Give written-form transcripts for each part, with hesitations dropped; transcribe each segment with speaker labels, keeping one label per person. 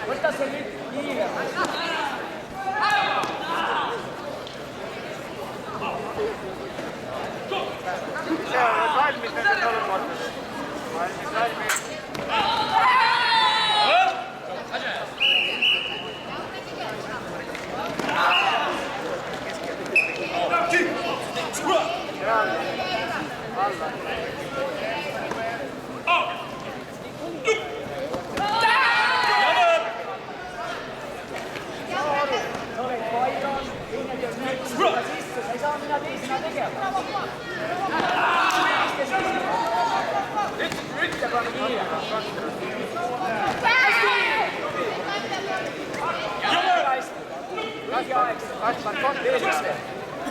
Speaker 1: Võta see nüüd kiire.
Speaker 2: See on valmis nendes olukordades. Valmis. Alla.
Speaker 1: Sa ei saa minna teisena tegema. Ütle panna kiire. Lagi aeg.
Speaker 2: Kaspan konti.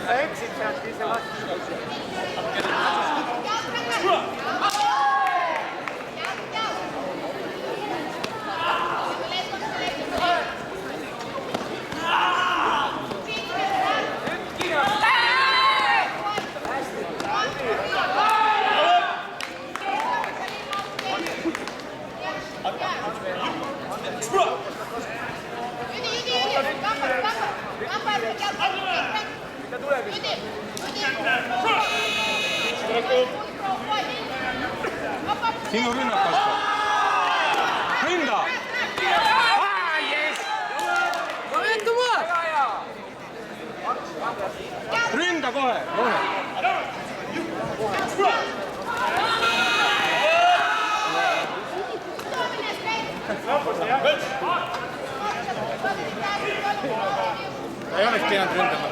Speaker 2: Sa eksid sealt ise vastu.
Speaker 3: Sinu rünnak kasvab. Ründa! Ründa kohe! Ei oleks pidanud ründama.